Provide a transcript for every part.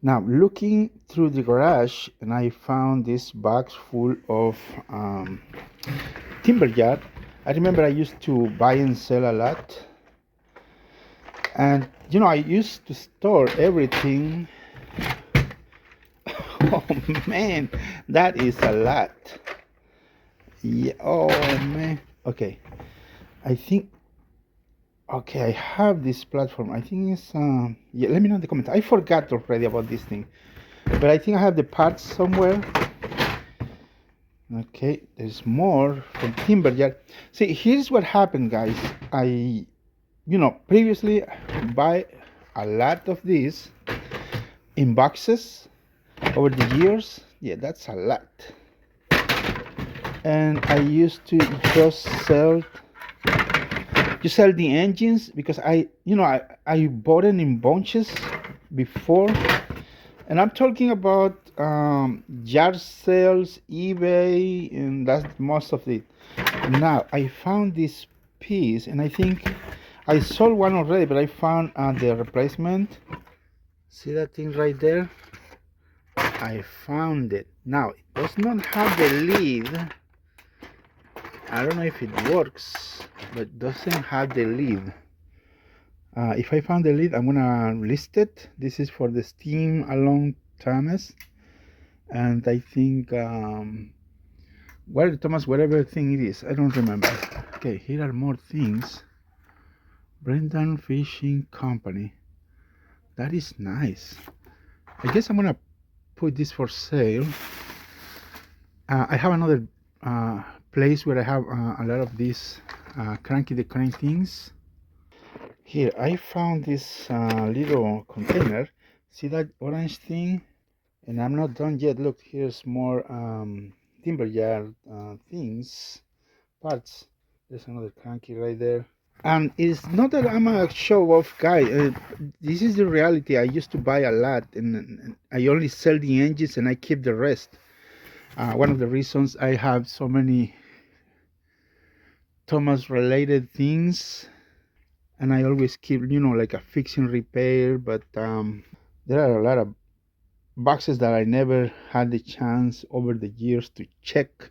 Now, looking through the garage, and I found this box full of timber yard. I remember I used to buy and sell a lot. And, I used to store everything. Oh, man, that is a lot. Yeah, oh, man. Okay, I think, okay, I have this platform. I think it's, yeah, let me know in the comments. I forgot already about this thing. But I think I have the parts somewhere. Okay, there's more from timber yard. See, here's what happened, guys. I, previously buy a lot of these in boxes over the years. Yeah, that's a lot. And I used to just sell the engines because I bought them in bunches before. And I'm talking about yard sales, eBay, and that's most of it. Now I found this piece, and I think I sold one already, but I found the replacement. See that thing right there? I found it. Now it does not have the lid. I don't know if it works, but it doesn't have the lid. If I found the lid, I'm gonna list it. This is for the steam along Thomas, and I think Thomas, whatever thing it is, I don't remember. Okay, here are more things. Brendan Fishing Company. That is nice. I guess I'm gonna put this for sale. I have another place where I have a lot of these cranky the crane things. Here I found this little container. See that orange thing? And I'm not done yet. Look, here's more timber yard things, parts. There's another cranky right there. And it's not that I'm a show-off guy. This is the reality. I used to buy a lot, and I only sell the engines and I keep the rest. One of the reasons I have so many Thomas-related things, and I always keep, like a fix and repair. But there are a lot of boxes that I never had the chance over the years to check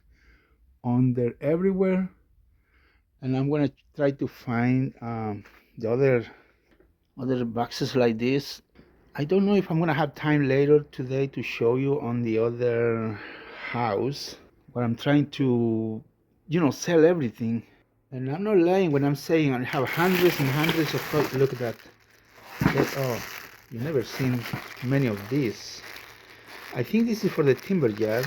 on there everywhere. And I'm gonna try to find the other boxes like this. I don't know if I'm gonna have time later today to show you on the other house, but I'm trying to, sell everything. And I'm not lying when I'm saying I have hundreds and hundreds of toys. Look at that. Oh, you've never seen many of these. I think this is for the timber yard.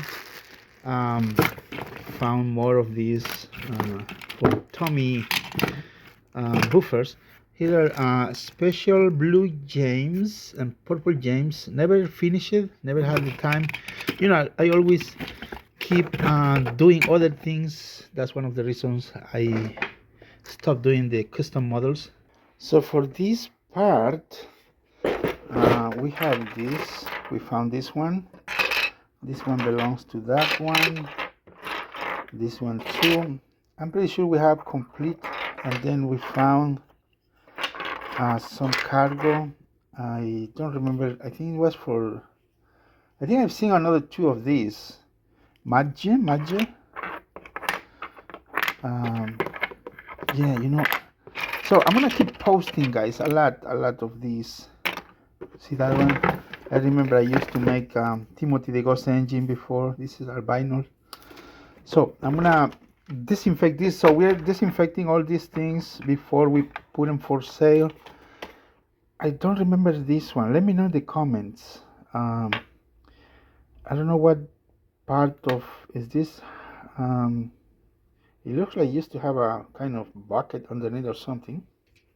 Found more of these for Tomy buffers. Here are special blue James and purple James. Never finished it, never had the time. I always keep doing other things. That's one of the reasons I stopped doing the custom models. So for this part, we have this. We found this one. This one belongs to that one. This one too. I'm pretty sure we have complete. And then we found some cargo. I don't remember. I think it was for. I think I've seen another two of these. Madge. Yeah. So I'm gonna keep posting, guys. A lot of these. See that one? I remember I used to make Timothy the Ghost Engine before. This is albino. So I'm gonna disinfect this. So we're disinfecting all these things before we put them for sale. I don't remember this one. Let me know in the comments. I don't know what part of is this. It looks like it used to have a kind of bucket underneath or something.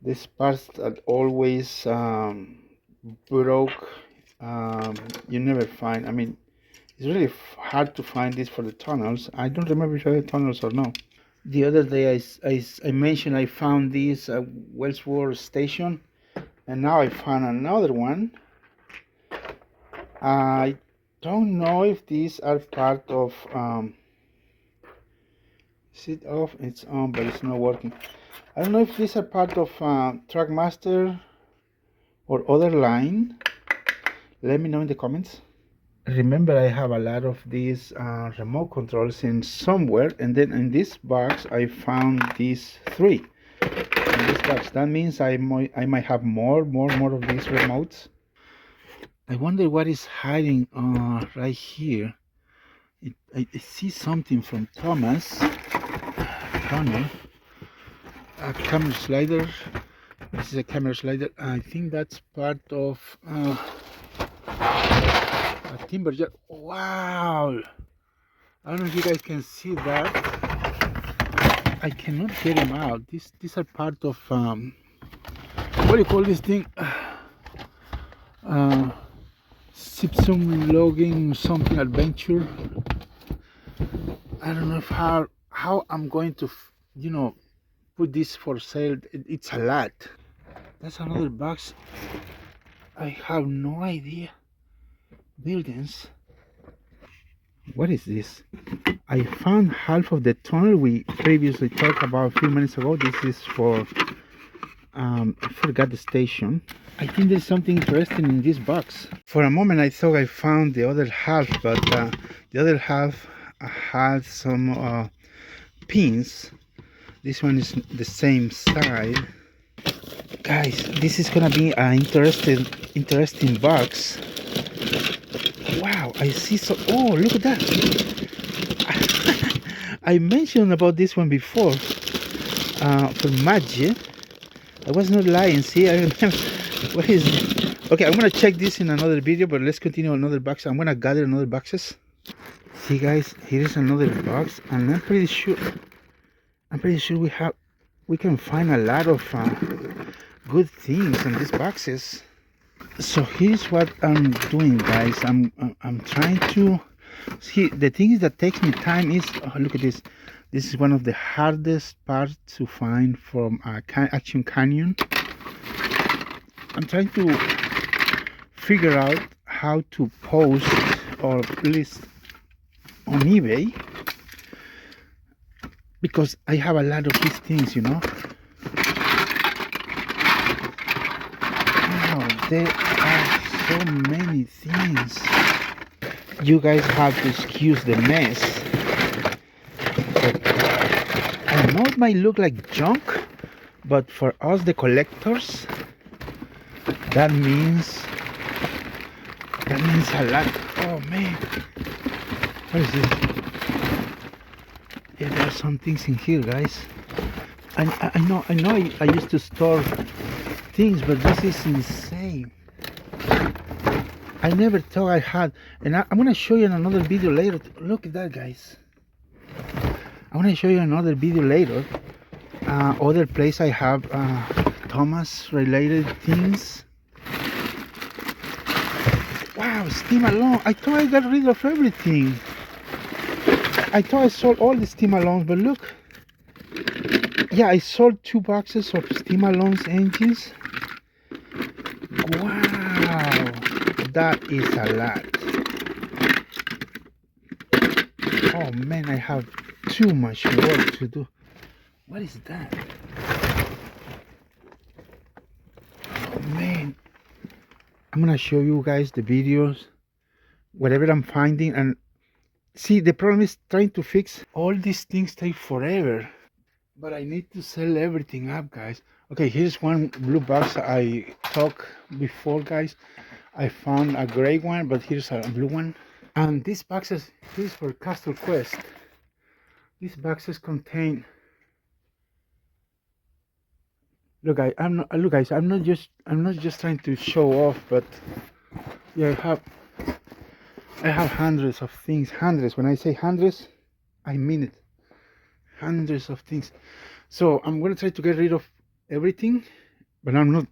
This part that always broke. You never find. I mean, it's really hard to find this for the tunnels. I don't remember if I had tunnels or no. The other day I mentioned I found this Wellsworth station, and now I found another one. I don't know if these are part of is it off? It's on, but it's not working. I don't know if these are part of Trackmaster or other line. Let me know in the comments. Remember, I have a lot of these remote controls in somewhere, and then in this box I found these 3 in this box. That means I might have more of these remotes. I wonder what is hiding right here. I see something from Thomas. Tunnel. A camera slider. This is a camera slider. I think that's part of a timber jar. Wow! I don't know if you guys can see that. I cannot get them out. These are part of what do you call this thing? Gypsum logging something adventure. I don't know if how I'm going to, you know, put this for sale. It's a lot. That's another box. I have no idea. Buildings. What is this? I found half of the tunnel we previously talked about a few minutes ago. This is for I forgot the station. I think there's something interesting in this box. For a moment I thought I found the other half, but the other half has some pins. This one is the same side. Guys, this is gonna be an interesting box. Wow, I see so. Oh, look at that! I mentioned about this one before for Magic. I was not lying. See, I remember. What is it? Okay, I'm gonna check this in another video, but let's continue another box. I'm gonna gather another boxes. See, guys, here is another box, and I'm pretty sure we can find a lot of good things in these boxes. So here's what I'm doing, guys. I'm trying to see. The thing that takes me time is, oh, look at this. This is one of the hardest parts to find from Action Canyon. I'm trying to figure out how to post or list on eBay, because I have a lot of these things, you know. Wow, there are so many things. You guys have to excuse the mess. But I know it might look like junk, but for us, the collectors, that means a lot. Oh man, what is this? Yeah, there are some things in here, guys. I know I used to store things, but this is insane. I never thought I had, and I'm gonna show you in another video later. Look at that, guys. I want to show you another video later. Other place I have Thomas related things. Wow, steam alone. I thought I got rid of everything. I thought I sold all the steam alones, but look. Yeah, I sold 2 boxes of steam alones engines. Wow, that is a lot. Oh man, I have too much work to do. What is that? Oh man, I'm gonna show you guys the videos, whatever I'm finding. And see, the problem is trying to fix all these things take forever, but I need to sell everything up, guys. Okay, here's one blue box I talked before, guys. I found a gray one, but here's a blue one. And these boxes, here's for Castle Quest. These boxes contain. Look, I'm not just trying to show off, but yeah, I have hundreds of things. Hundreds. When I say hundreds, I mean it. Hundreds of things. So I'm gonna try to get rid of everything, but I'm not.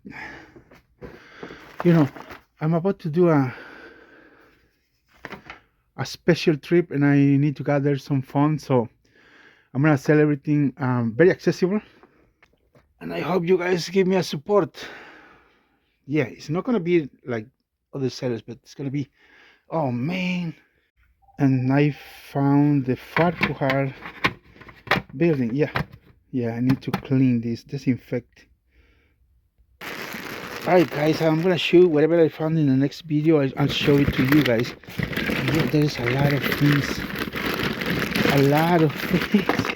You know, I'm about to do a special trip, and I need to gather some funds, so I'm gonna sell everything very accessible, and I hope you guys give me a support. Yeah, it's not gonna be like other sellers, but it's gonna be, oh man. And I found the Farquhar building. Yeah, I need to clean this, disinfect. Alright guys, I'm gonna shoot whatever I found in the next video. I'll show it to you guys. Yeah, there's a lot of things. A lot of things.